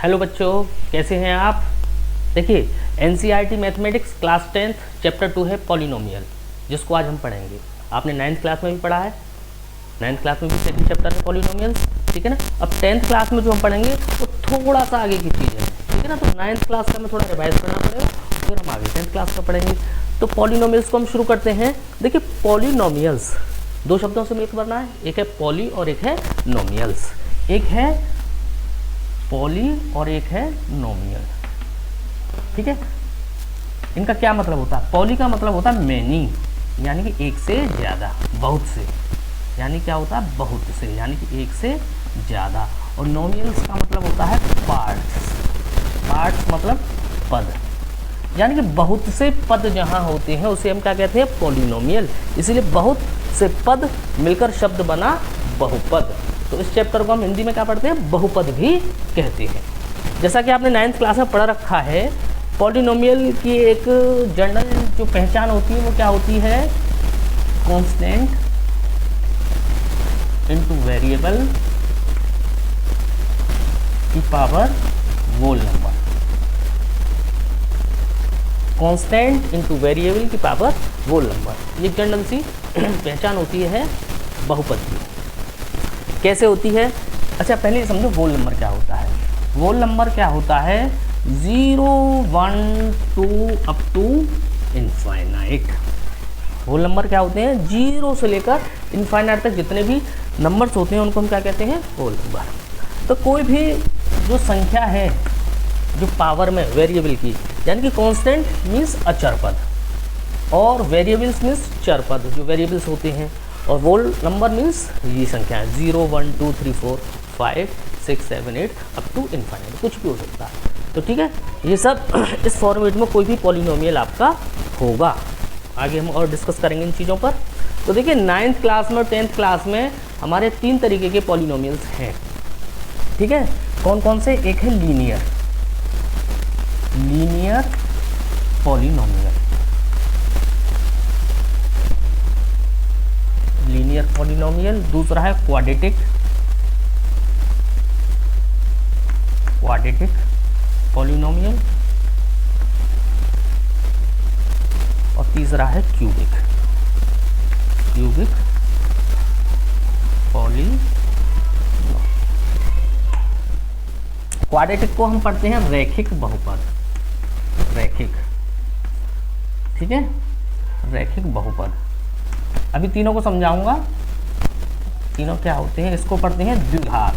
Hello बच्चों, कैसे हैं आप। देखिए, NCERT mathematics class 10th chapter 2 है पॉलिनोमियल, जिसको आज हम पढ़ेंगे। आपने 9th क्लास में भी पढ़ा है, 9th क्लास में भी सेकंड चैप्टर है पॉलिनोमियल्स, ठीक है ना। अब 10th क्लास में जो हम पढ़ेंगे वो थोड़ा सा आगे की चीज़ है, ठीक है ना। तो 9th क्लास का हमें थोड़ा रिवाइज करना पड़ेगा, फिर हम आगे 10th क्लास का पढ़ेंगे। तो पॉलिनोमियल्स को हम शुरू करते हैं। देखिए, पॉलिनोमियल्स दो शब्दों से मिलकर बना है, एक है पॉली और एक है नोमियल्स। एक है पॉली और एक है नोमियल, ठीक है। इनका क्या मतलब होता है? पॉली का मतलब होता है मैनी, यानी कि एक से ज़्यादा, बहुत से, यानी क्या होता है? बहुत से, यानी कि एक से ज़्यादा। और नोमियल्स का मतलब होता है पार्ट्स। पार्ट्स मतलब पद, यानी कि बहुत से पद जहाँ होते हैं उसे हम क्या कहते हैं? पॉलिनोमियल। इसीलिए बहुत से पद मिलकर शब्द बना बहुपद। तो इस चैप्टर को हम हिंदी में क्या पढ़ते हैं? बहुपद भी कहते हैं। जैसा कि आपने 9th क्लास में पढ़ रखा है, पॉलिनोमियल की एक जनरल जो पहचान होती है वो क्या होती है? कांस्टेंट इनटू वेरिएबल की power whole number. Constant into variable की पावर होल नंबर, ये जनरल सी पहचान होती है बहुपद की। कैसे होती है? अच्छा, पहले ये समझो होल नंबर क्या होता है। होल नंबर क्या होता है? 0, 1, 2 up to infinite. Whole number क्या होते हैं? 0 से लेकर इनफाइनाइट तक जितने भी नंबर्स होते हैं उनको हम क्या कहते हैं? Whole number. तो कोई भी जो संख्या है जो पावर में वेरिएबल की, यानी कि कांस्टेंट मीन्स अचर पद और वेरिएबल्स मीन्स चर पद जो वेरिएबल्स होते हैं, और होल नंबर मीन्स ये संख्या है 0, 1, 2, 3, 4, 5, 6, 7, 8 अप टू इनफाइनाइट, कुछ भी हो सकता है। तो ठीक है, ये सब इस फॉर्मेट में कोई भी पॉलिनोमियल आपका होगा। आगे हम और डिस्कस करेंगे इन चीज़ों पर। तो देखिए, 9th क्लास में और 10th क्लास में हमारे 3 तरीके के पॉलिनोमियल्स हैं, ठीक है। कौन कौन से? एक है लीनियर पॉलिनोमियल, लीनियर पॉलिनोमियल। दूसरा है क्वाड्रेटिक पॉलिनोमियल, और तीसरा है क्यूबिक पॉलिनोमियल। क्वाड्रेटिक को हम पढ़ते हैं रैखिक बहुपद, ठीक है, रैखिक बहुपद। अभी तीनों को समझाऊंगा, तीनों क्या होते हैं। इसको पढ़ते हैं द्विघात।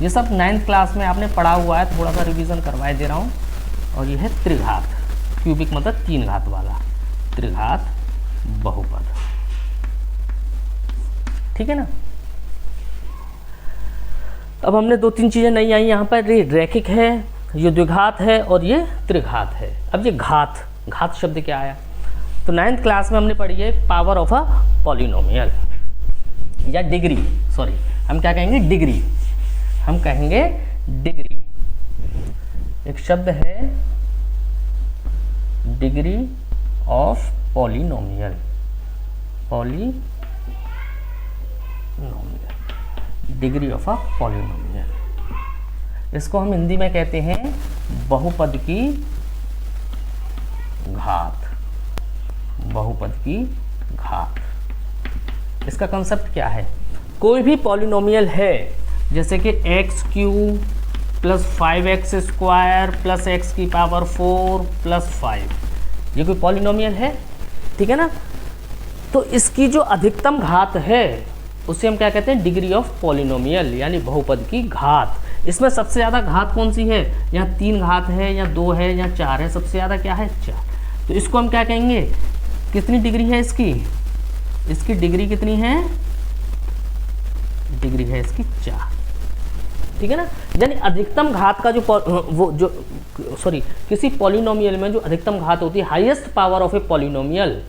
ये सब 9th क्लास में आपने पढ़ा हुआ है, थोड़ा सा रिवीजन करवाए दे रहा हूँ। और ये है त्रिघात, क्यूबिक मतलब 3 घात वाला, त्रिघात बहुपद, ठीक है ना। अब हमने 2-3 चीज़ें नई आई यहाँ पर। रैखिक है, ये द्विघात है और ये त्रिघात है। अब ये घात शब्द क्या आया? तो 9th क्लास में हमने पढ़ी है पावर ऑफ अ पॉलिनोमियल, या डिग्री, सॉरी हम क्या कहेंगे? डिग्री, हम कहेंगे डिग्री। एक शब्द है degree of polynomial, degree of a polynomial. इसको हम हिंदी में कहते हैं बहुपद की घात। इसका कंसेप्ट क्या है? कोई भी पॉलिनोमियल है, जैसे कि x³ plus 5x square plus x की पावर 4 प्लस 5, ये कोई पॉलिनोमियल है, ठीक है ना। तो इसकी जो अधिकतम घात है उसे हम क्या कहते हैं? डिग्री ऑफ पॉलिनोमियल, यानी बहुपद की घात। इसमें सबसे ज़्यादा घात कौन सी है? यहाँ 3 घात है, या 2 है, या 4 है। सबसे ज़्यादा क्या है? 4। तो इसको हम क्या कहेंगे? कितनी डिग्री है इसकी डिग्री कितनी है? डिग्री है इसकी 4, ठीक है ना। यानी अधिकतम घात का किसी पॉलिनोमियल में जो अधिकतम घात होती है, highest power of a polynomial,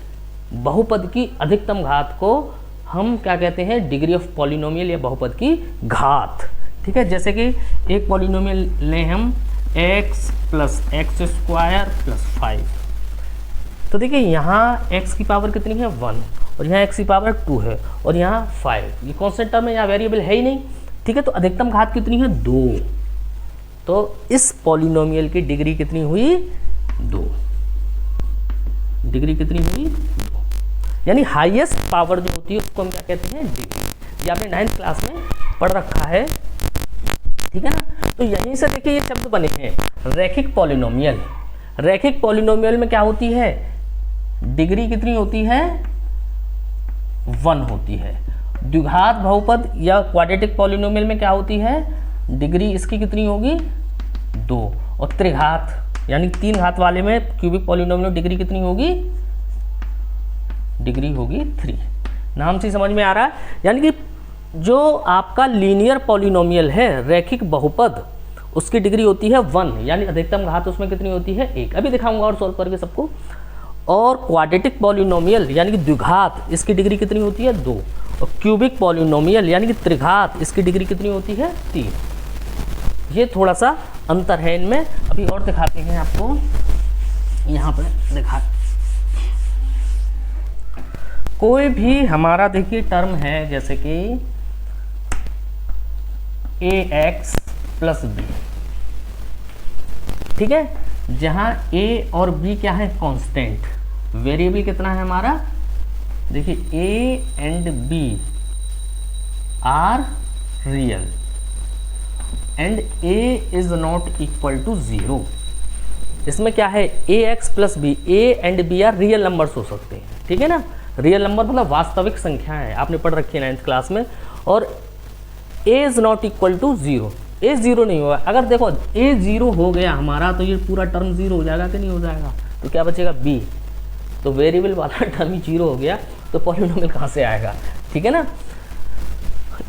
बहुपद की अधिकतम घात को हम क्या कहते हैं? डिग्री ऑफ पॉलिनोमियल या बहुपद की घात, ठीक है। जैसे कि एक पॉलिनोमियल लें हम x plus x square plus 5, तो देखिए यहाँ x की पावर कितनी है? 1, और यहाँ x की पावर 2 है, और यहाँ 5। ये कॉन्स्टेंट टर्म है, यहाँ वेरिएबल है ही नहीं, ठीक है, तो अधिकतम घात कितनी है 2, तो इस पॉलिनोमियल की डिग्री कितनी हुई 2, डिग्री कितनी हुई 2, यानी हाईएस्ट पावर जो होती है उसको हम क्या कहते हैं डिग्री। ये आपने 9th क्लास में पढ़ रखा है, ठीक है ना। तो यहीं से देखिए ये शब्द बने हैं रैखिक पॉलिनोमियल। रैखिक पॉलिनोमियल में क्या होती है, डिग्री कितनी होती है 1 होती है। द्विघात बहुपद या क्वाड्रेटिक पॉलिनोमियल में क्या होती है, डिग्री इसकी कितनी होगी 2, और त्रिघात यानी 3 घात वाले में क्यूबिक पॉलिनोमियल में डिग्री कितनी होगी, डिग्री होगी 3। नाम से समझ में आ रहा है, यानी कि जो आपका लीनियर पॉलिनोमियल है रैखिक बहुपद उसकी डिग्री होती है 1, यानी अधिकतम घात उसमें कितनी होती है 1। अभी दिखाऊंगा और सोल्व करके सबको। और क्वाड्रेटिक पॉलिनोमियल यानी कि द्विघात इसकी डिग्री कितनी होती है 2, और क्यूबिक पॉलिनोमियल यानी कि त्रिघात इसकी डिग्री कितनी होती है 3। ये थोड़ा सा अंतर है इनमें। अभी और दिखाते हैं आपको, यहाँ पर दिखा, कोई भी हमारा देखिए टर्म है जैसे कि ax प्लस बी, ठीक है, जहां a और b क्या है कांस्टेंट, वेरिएबल कितना है हमारा, देखिए a and b are real and a is not equal to 0। इसमें क्या है ax plus b, a and b are real numbers हो सकते हैं, ठीक है ना। रियल नंबर मतलब वास्तविक संख्या है, आपने पढ़ रखी है 9th क्लास में। और a is not equal to 0, a 0 नहीं होगा। अगर देखो a 0 हो गया हमारा तो ये पूरा टर्म 0 हो जाएगा कि नहीं हो जाएगा, तो क्या बचेगा b, तो वेरिएबल वाला टर्म ही 0 हो गया, तो पॉलिनोमियल कहाँ से आएगा, ठीक है ना।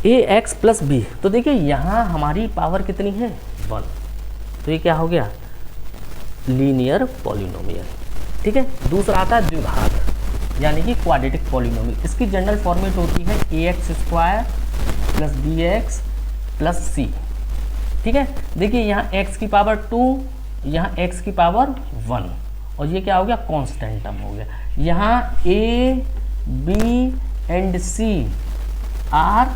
ax प्लस बी, तो देखिए यहाँ हमारी पावर कितनी है 1, तो ये क्या हो गया लीनियर पॉलिनोमियल, ठीक है। दूसरा आता है द्विघात यानी कि क्वाड्रेटिक पॉलिनोमियल। इसकी जनरल फॉर्मेट होती है ax square plus bx plus c, ठीक है। देखिए यहाँ x की पावर 2, यहाँ x की पावर 1, और ये क्या हो गया कांस्टेंट टर्म हो गया। यहाँ a b and c are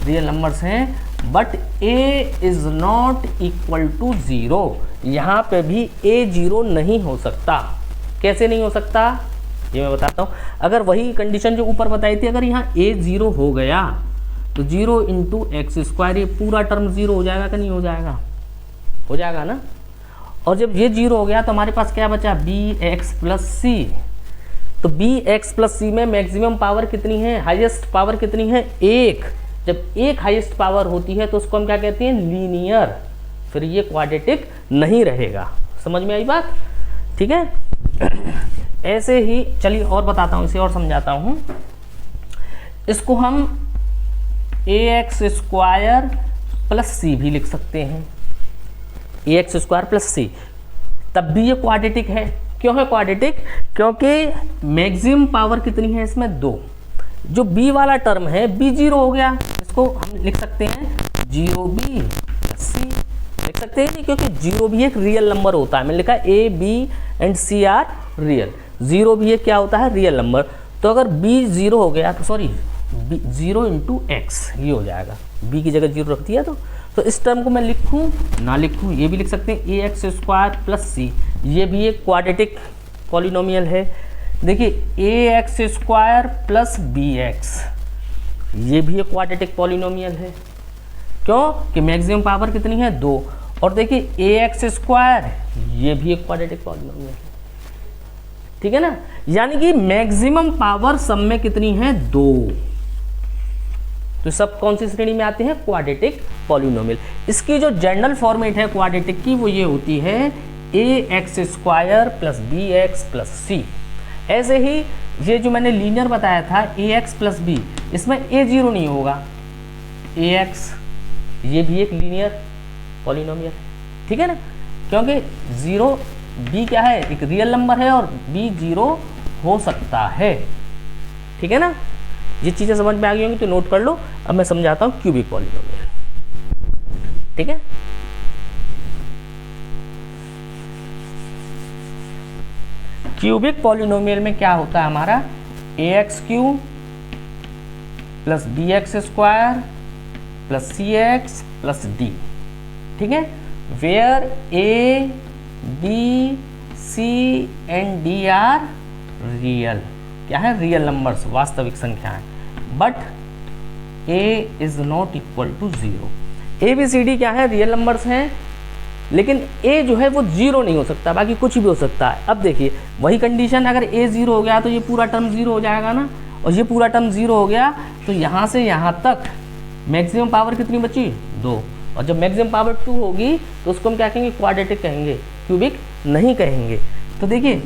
real numbers हैं, but a is not equal to 0। यहाँ पे भी a 0 नहीं हो सकता। कैसे नहीं हो सकता ये मैं बताता हूँ। अगर वही कंडीशन जो ऊपर बताई थी, अगर यहाँ a 0 हो गया तो 0 इंटू एक्स स्क्वायर, ये पूरा टर्म 0 हो जाएगा कि नहीं हो जाएगा, हो जाएगा ना। और जब ये 0 हो गया तो हमारे पास क्या बचा bx प्लस सी, तो bx प्लस सी में मैक्सिमम पावर कितनी है, हाईएस्ट पावर कितनी है 1। जब एक हाईएस्ट पावर होती है तो उसको हम क्या कहते हैं लीनियर, फिर ये क्वाड्रेटिक नहीं रहेगा। समझ में आई बात, ठीक है। ऐसे ही चलिए और बताता हूँ, इसे और समझाता हूँ। इसको हम ax स्क्वायर प्लस सी भी लिख सकते हैं, ax स्क्वायर प्लस सी, तब भी ये क्वाड्रेटिक है। क्यों है क्वाड्रेटिक, क्योंकि मैक्सिमम पावर कितनी है इसमें 2। जो b वाला टर्म है b 0 हो गया, इसको हम लिख सकते हैं 0b प्लस सी, लिख सकते हैं नहीं, क्योंकि 0 भी एक रियल नंबर होता है। मैंने लिखा a b and c are real, 0 भी एक क्या होता है रियल नंबर। तो अगर b 0 हो गया तो सॉरी 0 इंटू एक्स ये हो जाएगा, b की जगह 0 रख दिया तो इस टर्म को मैं लिखूं ना लिखूं ये भी लिख सकते हैं ax स्क्वायर प्लस सी, ये भी एक क्वाड्रेटिक पॉलिनोमियल है। देखिए ax स्क्वायर प्लस bx, ये भी एक क्वाड्रेटिक पॉलिनोमियल है। क्यों कि मैक्सिमम पावर कितनी है 2। और देखिए ax स्क्वायर, ये भी एक क्वाड्रेटिक पॉलिनोमियल है, ठीक है ना। यानी कि मैक्सिमम पावर सब में कितनी है 2, तो सब कौन सी श्रेणी में आते हैं क्वाड्रेटिक पॉलिनोमियल। इसकी जो जनरल फॉर्मेट है क्वाड्रेटिक की वो ये होती है ax square plus bx plus c। ऐसे ही ये जो मैंने लीनियर बताया था ax प्लस b, इसमें a 0 नहीं होगा, ax ये भी एक लीनियर पॉलिनोमियल है, ठीक है ना। क्योंकि 0 b क्या है एक रियल नंबर है और b 0 हो सकता है, ठीक है ना। ये चीज़ें समझ में आ गई होंगी तो नोट कर लो। अब मैं समझाता हूँ क्यूबिक पॉलिनोमियल, ठीक है। क्यूबिक पॉलिनोमियल में क्या होता है हमारा ax cube plus B X square plus C X plus D, ठीक है, where A B C and D are real, क्या है, रियल नंबर्स, वास्तविक संख्याएं, but A is not equal to 0। A B C D क्या है, real numbers हैं, लेकिन ए जो है वो 0 नहीं हो सकता, बाकी कुछ भी हो सकता है। अब देखिए वही कंडीशन, अगर ए 0 हो गया तो ये पूरा टर्म 0 हो जाएगा ना, और ये पूरा टर्म 0 हो गया तो यहाँ से यहाँ तक मैक्सिमम पावर कितनी बची, 2, और जब मैक्सिमम पावर 2 होगी तो उसको हम क्या कहेंगे, क्वाड्रेटिक कहेंगे, क्यूबिक नहीं कहेंगे। तो देखिए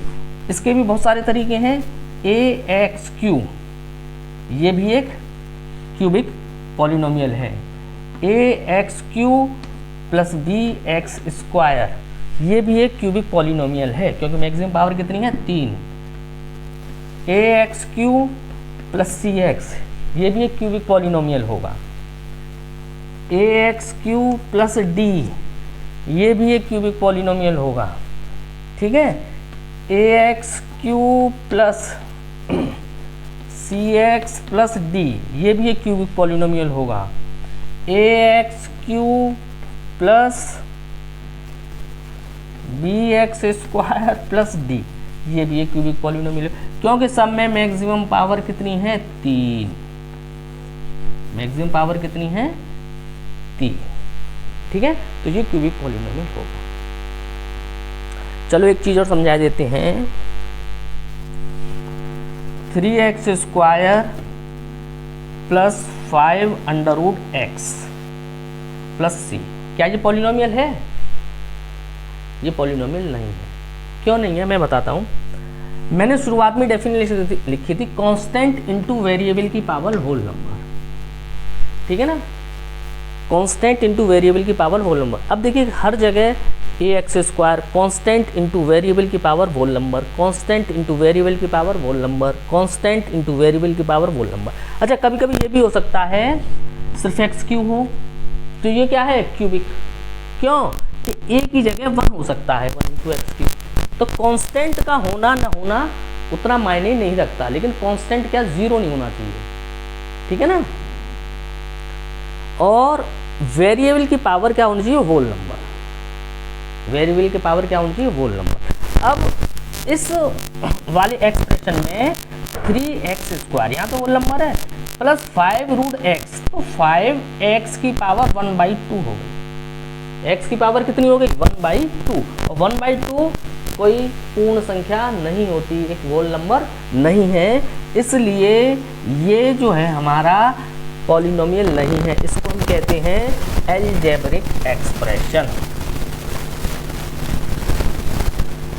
इसके भी बहुत सारे तरीके हैं, ए एक्स क्यू, ये भी एक क्यूबिक पॉलिनोमियल है, A X cube plus B X square, ये भी एक क्यूबिक पॉलिनोमियल है क्योंकि मैक्सिमम पावर कितनी है, 3। A X cube plus C X, ये भी एक क्यूबिक पॉलिनोमियल होगा। A X cube plus D, ये भी एक क्यूबिक पॉलिनोमियल होगा, ठीक है। A X cube plus C X plus D, ये भी एक क्यूबिक पॉलिनोमियल होगा। A X cube plus B X square plus D, ये भी एक क्यूबिक पॉलिनोमियल है क्योंकि सब में मैक्सिमम पावर कितनी है, 3, मैक्सिमम पावर कितनी है, 3, ठीक है। तो ये क्यूबिक पॉलिनोमियल होगा। चलो एक चीज और समझा देते हैं, 3x square plus 5 under root X plus C, क्या ये पॉलिनोमियल है, ये पॉलिनोमियल नहीं है। क्यों नहीं है, मैं बताता हूँ। मैंने शुरुआत में डेफिनेशन लिखी थी, कांस्टेंट इनटू वेरिएबल की पावर होल नंबर, ठीक है ना, कांस्टेंट इनटू वेरिएबल की पावर होल नंबर। अब देखिए हर जगह A X square constant into variable की power whole number, constant into variable की power whole number, constant into variable की पावर होल नंबर। अच्छा कभी कभी ये भी हो सकता है सिर्फ एक्स क्यू हो, तो ये क्या है, क्यूबिक, क्यों कि ए की जगह 1 हो सकता है, 1 इंटू एक्स क्यू। तो कांस्टेंट का होना ना होना उतना मायने नहीं रखता, लेकिन कांस्टेंट क्या 0 नहीं होना चाहिए, ठीक है ना। और वेरिएबल की पावर क्या होनी चाहिए, होल नंबर, वेरिएबल की पावर क्या होनी चाहिए, होल नंबर। अब इस वाले एक्सप्रेशन में 3x स्क्वायर, यहाँ तो होल नंबर है, प्लस 5 रूट एक्स, तो 5x की पावर 1/2 हो गई, x की पावर कितनी हो गई, 1/2, और 1/2 कोई पूर्ण संख्या नहीं होती, एक होल नंबर नहीं है, इसलिए ये जो है हमारा पॉलिनोमियल नहीं है, इसको हम कहते हैं अलजेब्रिक एक्सप्रेशन,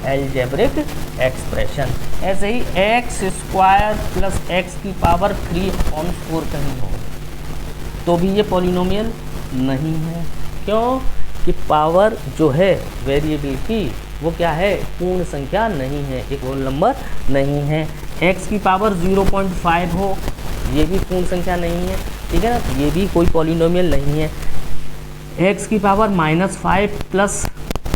अलजेब्रिक एक्सप्रेशन। ऐसे ही एक्स स्क्वायर प्लस एक्स की पावर 3/4 कहीं हो तो भी ये पॉलिनोमियल नहीं है, क्यों कि पावर जो है वेरिएबल की वो क्या है, पूर्ण संख्या नहीं है, एक होल नंबर नहीं है। एक्स की पावर 0.5 हो, ये भी पूर्ण संख्या नहीं है, ठीक है ना, ये भी कोई पॉलिनोमियल नहीं है। एक्स की पावर -5 प्लस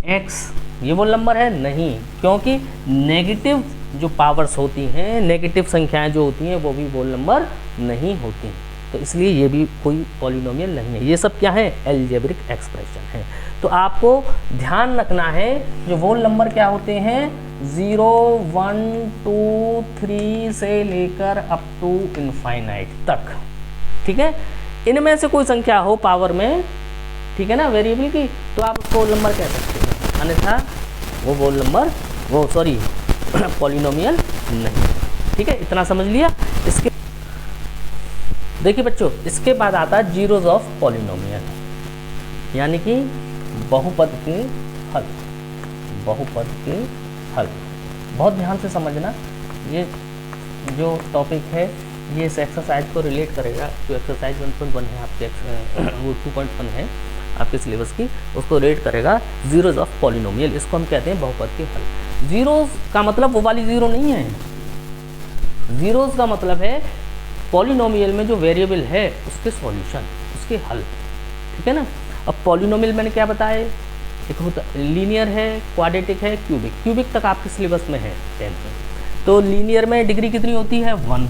एक्स, ये वो नंबर है नहीं, क्योंकि नेगेटिव जो पावर्स होती हैं, नेगेटिव संख्याएं जो होती हैं वो भी होल नंबर नहीं होती, तो इसलिए ये भी कोई पॉलिनोमियल नहीं है। ये सब क्या है, अलजेब्रिक एक्सप्रेशन है। तो आपको ध्यान रखना है जो होल नंबर क्या होते हैं, 0, 1, 2, 3 से लेकर अप टू इनफाइनाइट तक, ठीक है। इनमें से कोई संख्या हो पावर में, ठीक है ना, वेरिएबल की, तो आप उसको होल नंबर कह सकते हैं, अन्यथा वो होल नंबर, वो सॉरी पॉलिनोमियल नहीं, ठीक है। इतना समझ लिया। इसके देखिए बच्चों, इसके बाद आता है जीरोज ऑफ पॉलिनोमियल, यानी कि बहुपद के हल, बहुपद के हल। बहुत ध्यान से समझना, ये जो टॉपिक है ये इस एक्सरसाइज को रिलेट करेगा, जो एक्सरसाइज 1.1 है आपके, वो 2.1 है आपके सिलेबस की, उसको रिलेट करेगा जीरोज ऑफ पॉलिनोमियल। इसको हम कहते हैं बहुपद के हल। जीरोज का मतलब वो वाली जीरो नहीं है, जीरोज का मतलब है पॉलिनोमियल में जो वेरिएबल है उसके सॉल्यूशन, उसके हल, ठीक है ना। अब पॉलिनोमियल मैंने क्या बताया, एक होता लीनियर है, क्वाड्रेटिक है, क्यूबिक। क्यूबिक तक आपके सिलेबस में है 10th में। तो लीनियर में डिग्री कितनी होती है, 1,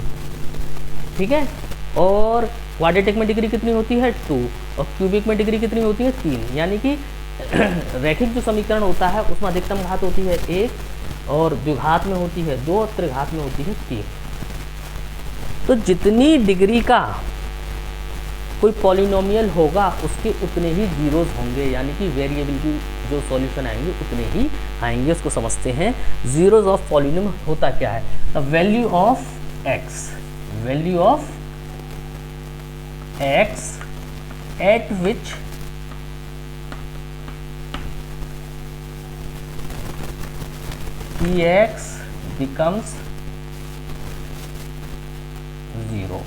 ठीक है। और क्वाड्रेटिक में डिग्री कितनी होती है 2 और क्यूबिक में डिग्री कितनी होती है 3। यानी कि रैखिक जो समीकरण होता है उसमें अधिकतम घात होती है 1 और द्विघात में होती है 2 और त्रिघात में होती है 3। तो जितनी डिग्री का कोई पॉलिनोमियल होगा उसके उतने ही जीरोज होंगे, यानी कि वेरिएबल की जो सॉल्यूशन आएंगे उतने ही आएंगे। उसको समझते हैं जीरोज ऑफ पॉलिनोमियल होता क्या है। The value of x, value of x eight which px becomes 0,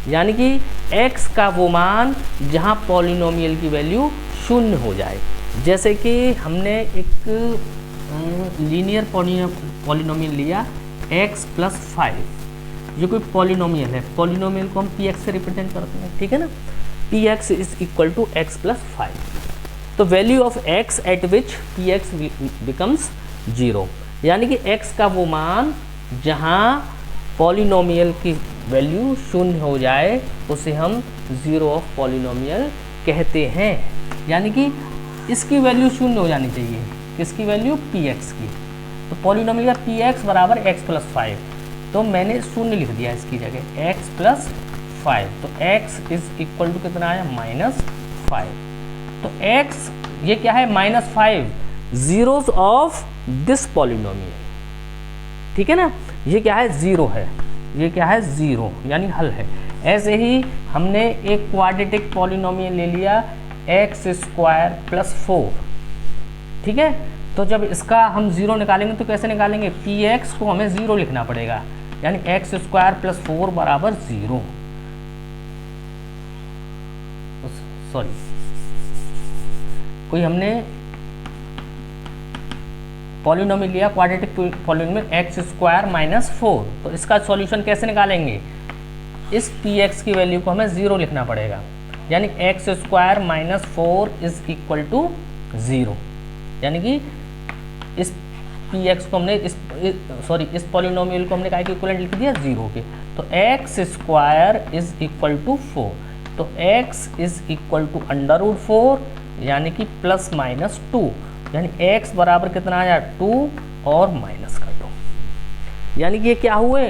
यानी कि x का वो मान जहां पॉलिनोमियल की वैल्यू शून्य हो जाए। जैसे कि हमने एक लीनियर पॉलिनोमियल लिया x प्लस 5, ये कोई पॉलिनोमियल है। पॉलिनोमियल को हम px से रिप्रेजेंट करते हैं, ठीक है ना। px is equal to x plus 5। तो value of x at which px becomes 0, यानी कि x का वो मान जहां पॉलिनोमियल की वैल्यू शून्य हो जाए उसे हम जीरो ऑफ पॉलिनोमियल कहते हैं। यानी कि इसकी वैल्यू शून्य हो जानी चाहिए, किसकी वैल्यू px की। तो पॉलिनोमियल का px बराबर x प्लस 5, तो मैंने शून्य लिख दिया इसकी जगह x प्लस 5। तो x इज इक्वल टू कितना आया -5। तो x ये क्या है -5, जीरोस ऑफ दिस पॉलिनोमियल, ठीक है ना। ये क्या है 0 है, ये क्या है 0 यानी हल है। ऐसे ही हमने एक क्वाड्रेटिक पॉलिनोमियल ले लिया x स्क्वायर प्लस 4, ठीक है। तो जब इसका हम 0 निकालेंगे तो कैसे निकालेंगे, px को हमें 0 लिखना पड़ेगा, यानी x स्क्वायर प्लस 4 बराबर 0। सॉरी, कोई हमने पॉलिनोमियल लिया quadratic polynomial x square minus 4, तो इसका सॉल्यूशन कैसे निकालेंगे, इस px की वैल्यू को हमें 0 लिखना पड़ेगा, यानी x square minus 4 is equal to 0। यानी कि इस px को हमने इस पॉलिनोमियल को हमने क्या इक्वलेंट लिख दिया 0 के। तो x square is equal to 4, तो x इज इक्वल टू √4 यानी कि प्लस माइनस 2, यानी x बराबर कितना आया 2 और माइनस कर दो, यानी कि ये क्या हुए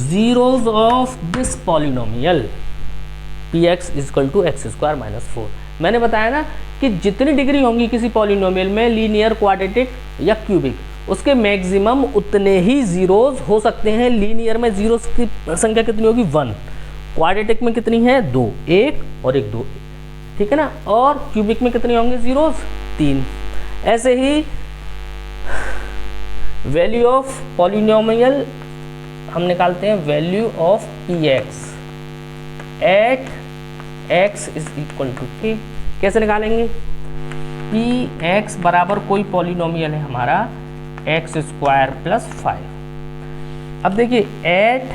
zeros of this polynomial px equal to x square minus 4। मैंने बताया ना कि जितनी डिग्री होंगी किसी पॉलिनोमियल में, लीनियर, क्वाड्रेटिक या क्यूबिक, उसके मैक्सिमम उतने ही जीरोज हो सकते हैं। लीनियर में जीरोज की संख्या कितनी होगी 1, क्वाड्रेटिक में कितनी है 2, 1 और 1 2, ठीक है ना। और क्यूबिक में कितने होंगे जीरोज 3। ऐसे ही वैल्यू ऑफ पॉलिनोमियल हम निकालते हैं, value of px at x is equal to k। कैसे निकालेंगे, px बराबर कोई पॉलिनोमियल है हमारा x स्क्वायर प्लस 5। अब देखिए at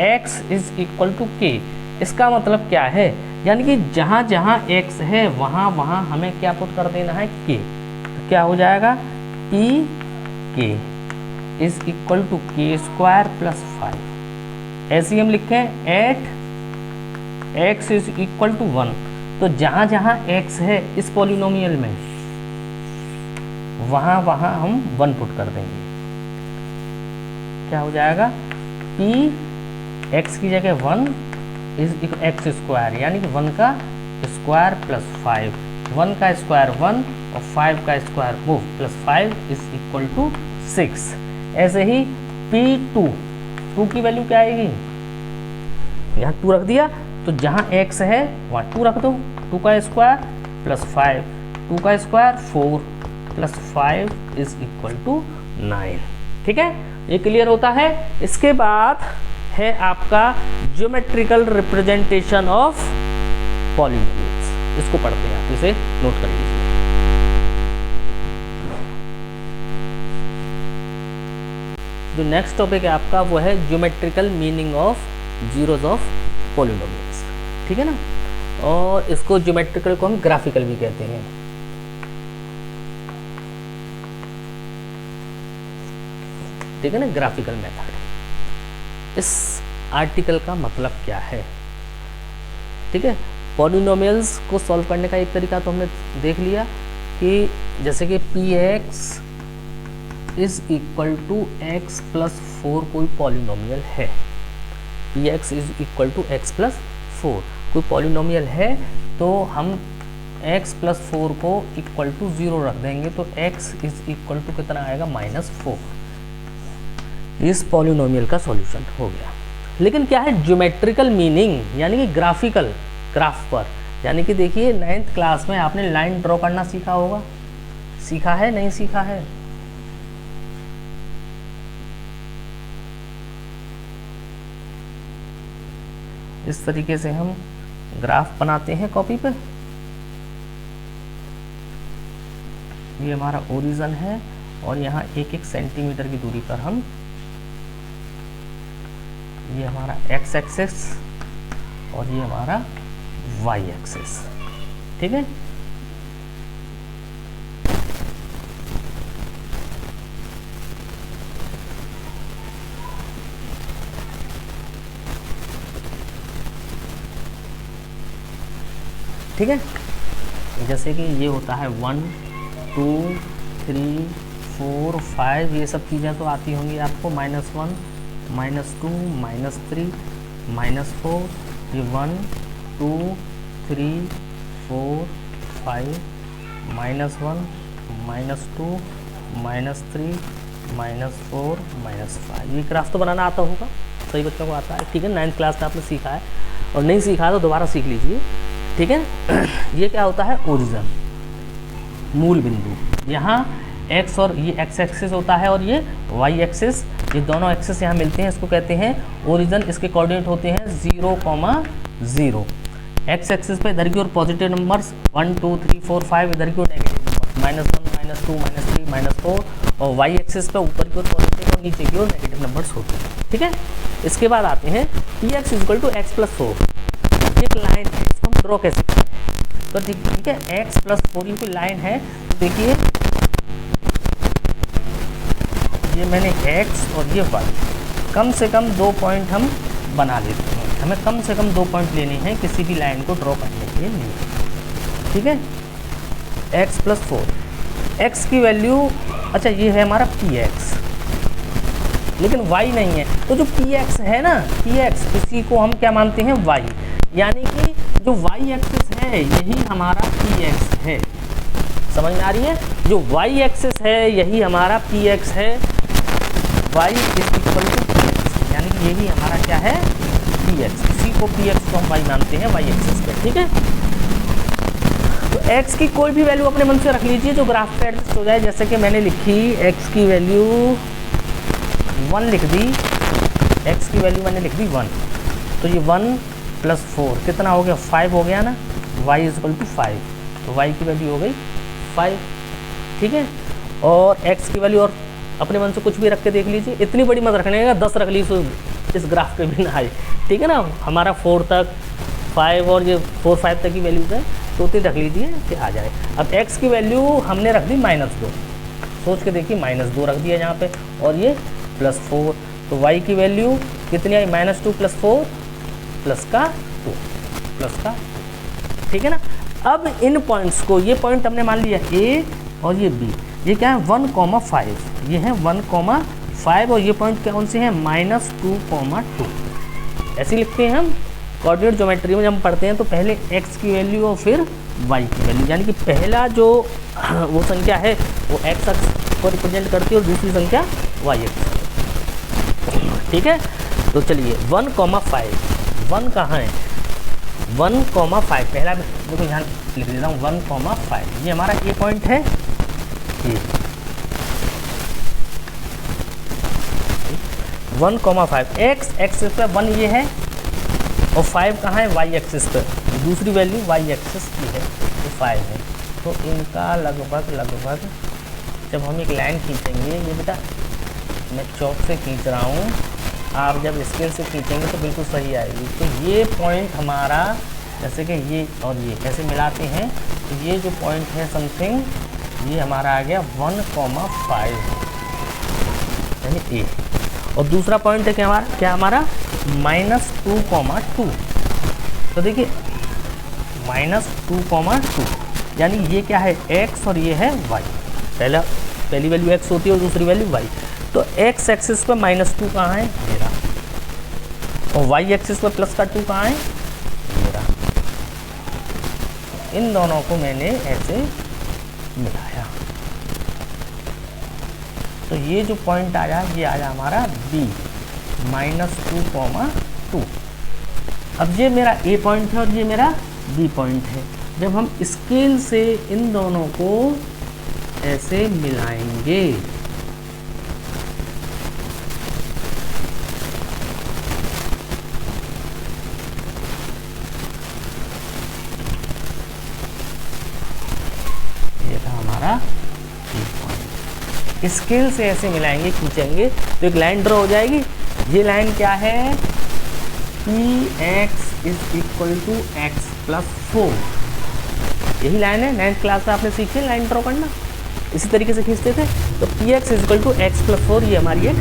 x is equal to k, इसका मतलब क्या है, यानी कि जहाँ जहाँ x है वहाँ वहाँ हमें क्या पुट कर देना है k। तो क्या हो जाएगा pk is equal to k square plus 5। ऐसे ही हम लिखें at x is equal to 1, तो जहाँ जहाँ x है इस पॉलिनोमियल में वहाँ वहाँ हम 1 पुट कर देंगे। क्या हो जाएगा p x की जगह 1 इज x स्क्वायर, यानी कि 1 का स्क्वायर प्लस 5, 1 का स्क्वायर 1 और 5 का स्क्वायर वो प्लस 5 इज इक्वल टू 6। ऐसे ही p2 की वैल्यू क्या आएगी, यहाँ 2 रख दिया, तो जहाँ x है वहाँ 2 रख दो, 2 का स्क्वायर प्लस 5, 2 का square 4 plus 5 is equal to 9। ठीक है, ये क्लियर होता है। इसके बाद है आपका ज्योमेट्रिकल रिप्रेजेंटेशन ऑफ पॉलिनोमियल्स, इसको पढ़ते हैं, आप इसे नोट कर लीजिए। जो नेक्स्ट टॉपिक है आपका वो है geometrical meaning of zeros of polynomials, ठीक है ना। और इसको ज्योमेट्रिकल को हम ग्राफिकल भी कहते हैं। ठीक है ना, ग्राफिकल मेथड। इस आर्टिकल का मतलब क्या है। ठीक है, पॉलिनोमियल्स को सॉल्व करने का एक तरीका तो हमने देख लिया कि जैसे कि P X is equal to X plus 4 कोई पॉलिनोमियल है, P X is equal to X plus 4 कोई पॉलिनोमियल है, तो हम x प्लस 4 को इक्वल टू 0 रख देंगे, तो x इज इक्वल टू कितना आएगा, -4। इस पॉलिनोमियल का सॉल्यूशन हो गया। लेकिन क्या है ज्योमेट्रिकल मीनिंग, यानी कि ग्राफिकल, ग्राफ पर, यानी कि देखिए 9th क्लास में आपने लाइन ड्रॉ करना सीखा होगा, सीखा है नहीं सीखा है? इस तरीके से हम ग्राफ बनाते हैं कॉपी पे। ये हमारा ओरिजिन है और यहाँ 1-1 सेंटीमीटर की दूरी पर हम, ये हमारा x एक्सिस और ये हमारा y एक्सिस। ठीक है, ठीक है, जैसे कि ये होता है 1 2 3 4 5, ये सब चीज़ें तो आती होंगी आपको, -1 -2 -3 -4, ये 1 2 3 4 5 -1 -2 -3 -4 -5। ये ग्राफ तो बनाना आता होगा, सही बच्चों को आता है। ठीक है, 9th क्लास में आपने सीखा है, और नहीं सीखा तो दोबारा सीख लीजिए। ठीक है, ये क्या होता है, ओरिजिन, मूल बिंदु। यहाँ x और ये x एक्सिस होता है और ये y एक्सिस, ये दोनों एक्सिस यहाँ मिलते हैं, इसको कहते हैं ओरिजिन। इसके कोऑर्डिनेट होते हैं 0, 0। x एक्सिस पे इधर की ओर पॉजिटिव नंबर्स 1 2 3 4 5, इधर की ओर नेगेटिव नंबर्स -1 -2 -3 -4, और y एक्सिस पे ऊपर की ओर पॉजिटिव और नीचे की ओर नेगेटिव नंबर्स होते हैं। ठीक है, इसके बाद आते हैं P X equal to X plus 4। एक लाइन है, इसको हम ड्रॉ कैसे करें, तो ठीक है, x प्लस 4 ये कोई लाइन है, तो देखिए ये मैंने x और ये y, कम से कम 2 पॉइंट हम बना लेते हैं। हमें कम से कम 2 पॉइंट लेने हैं किसी भी लाइन को ड्रॉ करने के लिए। ठीक है, x प्लस 4, x की वैल्यू, अच्छा ये है हमारा px, लेकिन y नहीं है, तो जो px है ना, px, इसी को हम क्या मानते हैं, y, यानी कि जो y एक्सिस है यही हमारा px है। समझ में आ रही है, जो y एक्सिस है यही हमारा px है, y is equal to px, यानी कि यही हमारा क्या है, px, इसी को px को हम y मानते हैं, y एक्सिस पे। ठीक है, तो x की कोई भी वैल्यू अपने मन से रख लीजिए जो ग्राफ पे एडजस्ट हो जाए। जैसे कि मैंने लिखी x की वैल्यू 1 लिख दी, x की वैल्यू मैंने लिख दी 1, तो ये 1 प्लस 4 कितना हो गया, 5 हो गया ना, y इज इक्वल टू 5, तो y की वैल्यू हो गई 5। ठीक है, और x की वैल्यू और अपने मन से कुछ भी रख के देख लीजिए, इतनी बड़ी मत रखने का, 10 रख लीजिए, इस ग्राफ पे भी ना आए। ठीक है ना, हमारा 4 तक 5 और ये 4 5 तक की वैल्यूज है, तो उतनी रख लीजिए कि आ जाए। अब x की वैल्यू हमने रख दी -2, सोच के देखिए -2 रख दिया यहाँ पे, और ये +4, तो y की वैल्यू कितनी आई, -2 + 4 प्लस का 2। ठीक है ना, अब इन पॉइंट्स को, ये पॉइंट हमने मान लिया a और ये b, ये क्या है 1,5, ये है 1,5, और ये पॉइंट कौन से हैं, -2,2। ऐसे लिखते हैं हम कोऑर्डिनेट ज्योमेट्री में। जब हम पढ़ते हैं तो पहले x की वैल्यू और फिर y की वैल्यू, यानी कि पहला जो वो संख्या है वो x अक्ष को रिप्रेजेंट करती है और दूसरी संख्या y अक्ष। ठीक है, तो चलिए 1,5, 1 कहाँ है, 1,5, पहला देखो यहाँ लिख देता हूँ 1,5, ये हमारा ए पॉइंट है, ये 1,5, x एक्सिस पे 1 ये है, और 5 कहाँ है, y एक्सिस पे, दूसरी वैल्यू y एक्सिस की है, तो 5 है। तो इनका लगभग जब हम एक लाइन खींचेंगे, ये बेटा मैं चौक से खींच रहा हूँ, आप जब स्केल से खींचेंगे तो बिल्कुल सही आएगी। तो ये पॉइंट हमारा, जैसे कि ये और ये कैसे मिलाते हैं, तो ये जो पॉइंट है समथिंग, ये हमारा आ गया 1,5 यानी ए, और दूसरा पॉइंट है क्या हमारा -2,2। तो देखिए -2,2 यानी ये क्या है x और ये है y। पहली वैल्यू x होती है और दूसरी वैल्यू y। तो x एक्सिस पे -2 कहाँ है, मेरा, और y एक्सिस पे +2 कहाँ है, मेरा। इन दोनों को मैंने ऐसे मिलाया, तो ये जो पॉइंट आया ये आया हमारा b -2,2। अब ये मेरा a पॉइंट है और ये मेरा b पॉइंट है। जब हम स्केल से इन दोनों को ऐसे मिलाएंगे ये था हमारा b पॉइंट। स्केल से ऐसे मिलाएंगे, खींचेंगे तो एक लाइन ड्रॉ हो जाएगी। ये लाइन क्या है, px = x + 4। यही लाइन है, 9th क्लास में आपने सीखी है लाइन ड्रॉ करना, इसी तरीके से खींचते थे। तो px = x + 4 ये हमारी एक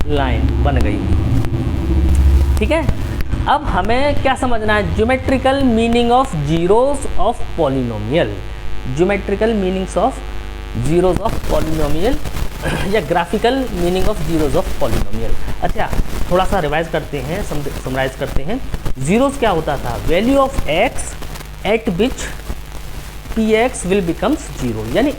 लाइन बन गई। ठीक है, अब हमें क्या समझना है, geometrical meaning of zeros of polynomial. Geometrical meanings of zeros of polynomial या graphical meaning of zeros of polynomial. अच्छा, थोड़ा सा रिवाइज करते हैं, समराइज करते हैं। जीरोस क्या होता था, value of x at which px will becomes 0, यानी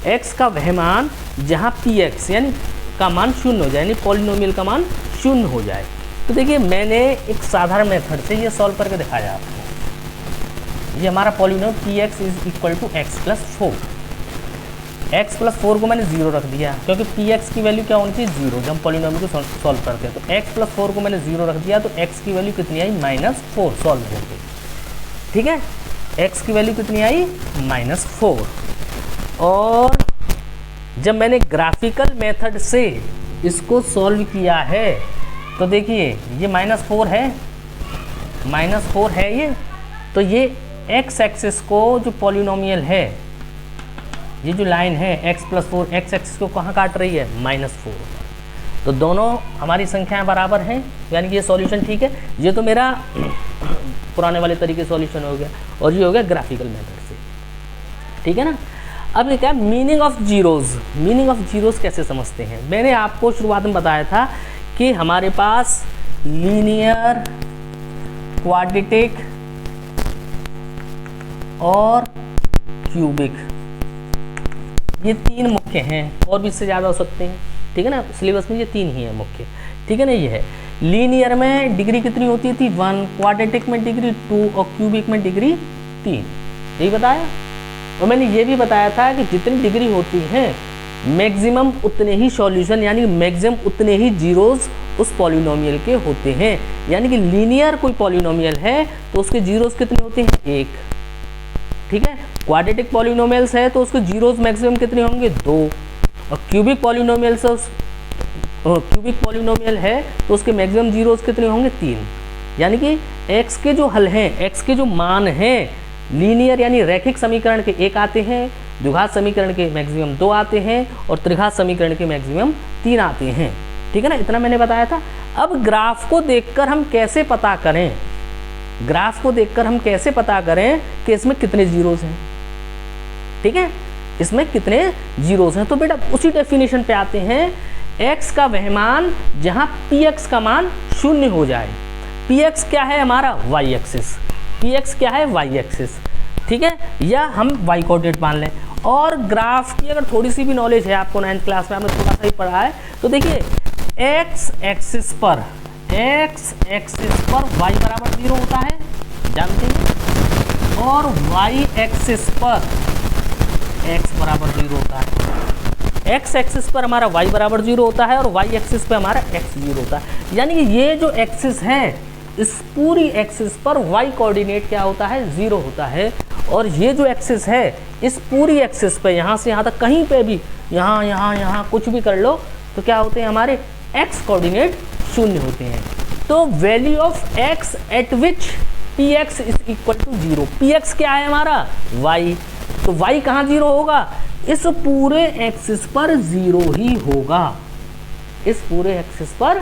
x का वह मान जहाँ px यानी का मान 0 हो जाए, यानी पॉलिनोमियल का मान 0 हो जाए। तो देखिए मैंने एक साधारण मेथड से ये सॉल्व करके दिखाया आपको। ये हमारा पॉलिनोमियल px = x + 4। x + 4 को मैंने 0 रख दिया, क्योंकि px की वैल्यू क्या होनी चाहिए, 0। जब हम पॉलिनोमियल को सॉल्व करते हैं तो x + 4 को मैंने 0 रख दिया, तो x की वैल्यू कितनी आई, -4 सॉल्व करके। ठीक है, x की वैल्यू कितनी आई, -4। और जब मैंने ग्राफिकल मेथड से इसको सॉल्व किया है तो देखिए ये -4 है, -4 है ये। तो ये x एक्सिस को जो पॉलिनोमियल है, ये जो लाइन है x + 4 x एक्सिस को कहाँ काट रही है, -4। तो दोनों हमारी संख्याएं बराबर हैं, यानी कि ये सॉल्यूशन ठीक है। ये तो मेरा पुराने वाले तरीके सॉल्यूशन हो गया, और ये हो गया ग्राफिकल मेथड से। ठीक है ना। अब ये क्या है, meaning of zeros. Meaning of zeros कैसे समझते हैं, मैंने आपको शुरुआत में बताया था कि हमारे पास लीनियर, क्वाड्रेटिक और क्यूबिक, ये 3 मुख्य हैं, और भी इससे ज़्यादा हो सकते हैं। ठीक है ना, सिलेबस में ये 3 ही है मुख्य। ठीक है ना। ये है लीनियर में डिग्री कितनी होती थी, 1, क्वाड्रेटिक में डिग्री 2 और क्यूबिक में डिग्री 3, यही बताया। और मैंने ये भी बताया था कि जितनी डिग्री होती है मैक्सिमम उतने ही सॉल्यूशन, यानी मैक्सिमम उतने ही जीरोस उस पॉलिनोमियल के होते हैं। यानी कि लीनियर कोई पॉलिनोमियल है तो उसके जीरोस कितने होते हैं, 1। ठीक है, क्वाड्रेटिक पॉलिनोमियल्स है तो उसके जीरोस मैक्सिमम कितने होंगे, 2। और क्यूबिक पॉलिनोमियल है तो उसके मैक्सिमम जीरोस कितने होंगे, 3। यानी कि x के जो हल हैं, x के जो मान हैं, लीनियर यानी रैखिक समीकरण के 1 आते हैं, द्विघात समीकरण के मैक्सिमम 2 आते हैं, और त्रिघात समीकरण के मैक्सिमम 3 आते हैं। ठीक है ना, इतना मैंने बताया था। अब ग्राफ को देखकर हम कैसे पता करें, ग्राफ को देखकर हम कैसे पता करें कि इसमें कितने जीरोस हैं। ठीक है, इसमें कितने जीरोस हैं। तो बेटा उसी डेफिनेशन पे आते हैं, x का वह मान जहां px का मान 0 हो जाए। px क्या है हमारा, y एक्सिस। px क्या है, y एक्सिस। ठीक है, या हम y कोऑर्डिनेट मान लें। और ग्राफ की अगर थोड़ी सी भी नॉलेज है आपको, 9th क्लास में आपने थोड़ा सा ही पढ़ा है, तो देखिए x एक्सिस पर y बराबर 0 होता है, जानते हैं, और y एक्सिस पर x बराबर 0 होता है। x एक्सिस पर हमारा y बराबर 0 होता है और y एक्सिस पर हमारा x 0 होता है। यानी कि ये जो एक्सिस है, इस पूरी एक्सिस पर y कोऑर्डिनेट क्या होता है, 0 होता है। और ये जो एक्सिस है, इस पूरी एक्सिस पे यहाँ से यहाँ तक कहीं पे भी, यहाँ कुछ भी कर लो, तो क्या होते हैं हमारे x कोऑर्डिनेट 0 होते हैं। तो value of x at which px = 0। px क्या है हमारा, y। तो y कहाँ 0 होगा, इस पूरे एक्सिस पर 0 ही होगा, इस पूरे एक्सिस पर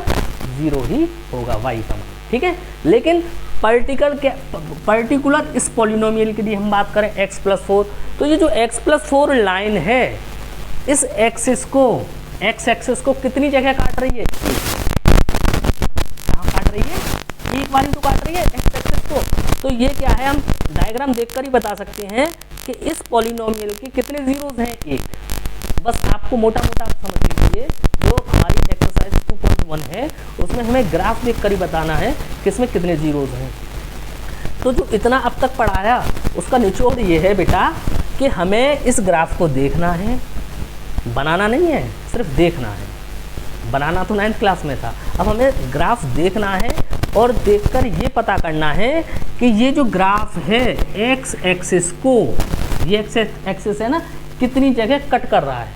0 ही होगा y का मान, ठीक है। लेकिन पर्टिकुलर इस पॉलिनोमियल के लिए हम बात करें x+4, तो ये जो x+4 लाइन है इस एक्सिस को, x एक्सिस को कितनी जगह काट रही है? कहाँ काट रही है? एक वाली तो काट रही है x एक्सिस को। तो ये क्या है, हम डायग्राम देखकर ही बता सकते हैं कि इस पॉलिनोमियल के कितने जीरोज हैं? एक। बस आपको मोटा मोटा आप समझ लीजिए, जो हमारी एक्सरसाइज 2.1 है उसमें हमें ग्राफ देखकर ही बताना है कि इसमें कितने जीरोज हैं। तो जो इतना अब तक पढ़ाया उसका निचोड़ ये है बेटा कि हमें इस ग्राफ को देखना है, बनाना नहीं है, सिर्फ देखना है। बनाना तो 9th क्लास में था, अब हमें ग्राफ देखना है और देखकर ये पता करना है कि ये जो ग्राफ है एक्स एक्सिस को, ये एक्स एक्सिस है ना, कितनी जगह कट कर रहा है,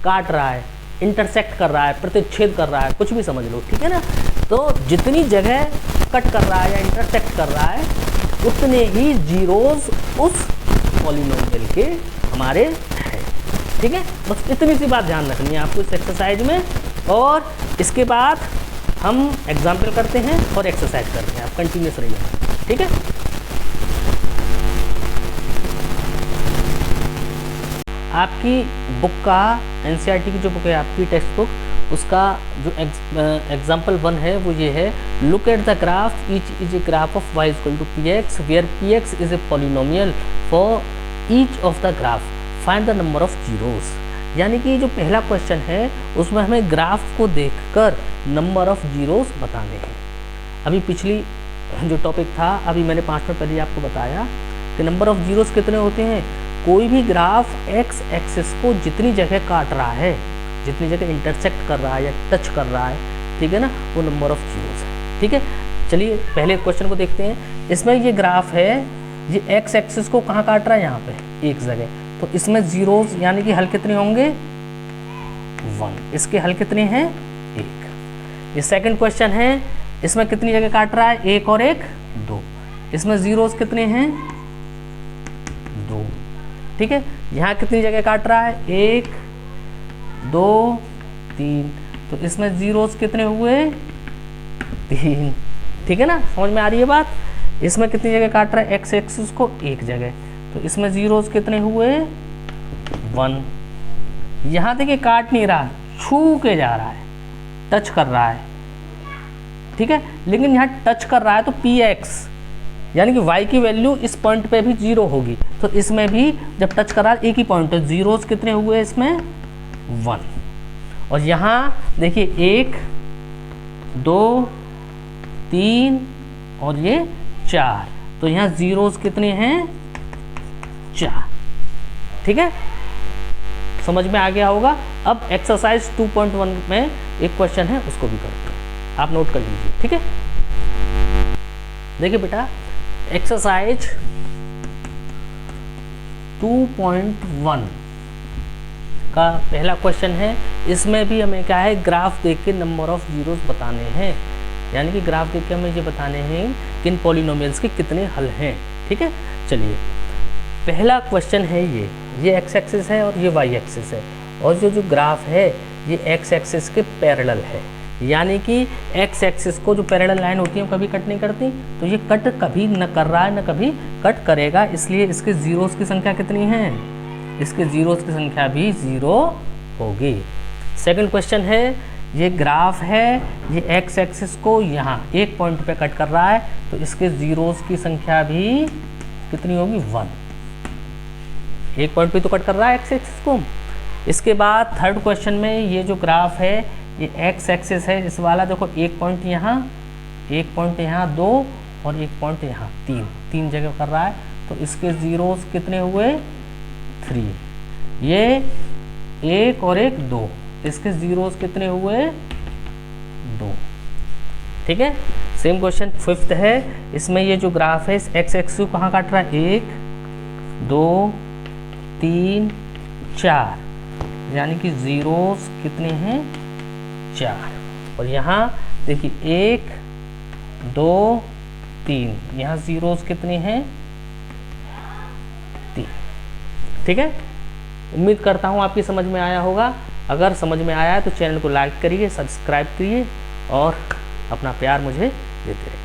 काट रहा है, इंटरसेक्ट कर रहा है, प्रतिच्छेद कर रहा है, कुछ भी समझ लो, ठीक है ना। तो जितनी जगह कट कर रहा है या इंटरसेक्ट कर रहा है उतने ही जीरोज उस पॉलिनोमियल के हमारे हैं, ठीक है। बस इतनी सी बात ध्यान रखनी है आपको इस एक्सरसाइज में। और इसके बाद हम एग्जाम्पल करते हैं और एक्सरसाइज करते हैं, आप कंटिन्यूस रहिए, ठीक है। आपकी बुक का एनसीईआरटी की जो बुक है आपकी टेक्स्ट बुक, उसका जो एग्जाम्पल 1 है वो ये है, look at the graph, each is a graph of y equal to px where px is a polynomial for each of the graph, find the number of zeros. यानी कि जो पहला क्वेश्चन है उसमें हमें ग्राफ को देखकर नंबर ऑफ जीरोज बताने हैं। अभी पिछली जो टॉपिक था, अभी मैंने 5 मिनट पहले आपको बताया कि नंबर ऑफ जीरोज कितने होते हैं। कोई भी ग्राफ एक्स एक्सिस को जितनी जगह काट रहा है, जितनी जगह इंटरसेक्ट कर रहा है या टच कर रहा है, ठीक है ना, वो नंबर ऑफ जीरोज है, ठीक है। चलिए पहले क्वेश्चन को देखते हैं। इसमें ये ग्राफ है, ये एक्स एक्सिस को कहाँ काट रहा है? यहाँ पे एक जगह। तो इसमें जीरोज यानी कि हल कितने होंगे? 1। इसके हल कितने हैं? 1। ये सेकंड क्वेश्चन है, इसमें कितनी जगह काट रहा है? 1 और 1 2। इसमें जीरोज कितने हैं? 2, ठीक है। यहाँ कितनी जगह काट रहा है? 1 2 3। तो इसमें जीरोज कितने हुए? 3, ठीक है ना। समझ में आ रही है बात? इसमें कितनी जगह काट रहा है एक्स एक्सिस को? एक जगह। तो इसमें जीरोज कितने हुए? 1। यहाँ देखिए काट नहीं रहा, छू के जा रहा है, टच कर रहा है, ठीक है। लेकिन यहाँ टच कर रहा है तो px यानी कि y की वैल्यू इस पॉइंट पे भी 0 होगी। तो इसमें भी जब टच कर रहा है एक ही पॉइंट है, जीरोज कितने हुए इसमें? 1। और यहाँ देखिए 1 2 3 और ये 4। तो यहाँ जीरोज कितने हैं? 4, ठीक है। समझ में आ गया होगा। अब एक्सरसाइज 2.1 में एक क्वेश्चन है, उसको भी करते हैं, आप नोट कर लीजिए, ठीक है। देखिए बेटा, एक्सरसाइज 2.1 का पहला क्वेश्चन है। इसमें भी हमें क्या है, ग्राफ देख के नंबर ऑफ जीरोज बताने हैं। यानी कि ग्राफ देख के हमें ये बताने हैं कि इन पॉलिनोमियल्स के कितने हल हैं, ठीक है। चलिए पहला क्वेश्चन है, ये एक्स एक्सिस है और ये वाई एक्सिस है, और जो ग्राफ है ये एक्स एक्सिस के पैरेलल है। यानी कि एक्स एक्सिस को जो पैरेलल लाइन होती है वो कभी कट नहीं करती, तो ये कट कभी न कर रहा है न कभी कट करेगा, इसलिए इसके जीरोस की संख्या कितनी है? इसके जीरोस की संख्या भी 0 होगी। सेकंड क्वेश्चन है, ये ग्राफ है, ये एक्स एक्सिस को यहाँ एक पॉइंट पे कट कर रहा है, तो इसके जीरोस की संख्या भी कितनी होगी? 1। एक पॉइंट पे तो कट कर रहा है एक्स एक्सिस को। इसके बाद थर्ड क्वेश्चन में ये जो ग्राफ है ये एक्स एक्सिस है, इस वाला देखो एक पॉइंट यहाँ, एक पॉइंट यहाँ 2 और एक पॉइंट यहाँ 3 जगह कर रहा है, तो इसके जीरोस कितने हुए? 3। ये 1 और 1 2, इसके जीरोस कितने हुए? 2, ठीक है। सेम क्वेश्चन फिफ्थ है, इसमें ये जो ग्राफ है इस एक्स एक्सिस को कहाँ काट रहा है? 1 2 3 4, यानी कि जीरोस कितने हैं? 4। और यहाँ देखिए 1 2 3, यहाँ जीरोस कितने हैं? 3, ठीक है। उम्मीद करता हूँ आपकी समझ में आया होगा। अगर समझ में आया है तो चैनल को लाइक करिए, सब्सक्राइब करिए और अपना प्यार मुझे देते रहिए।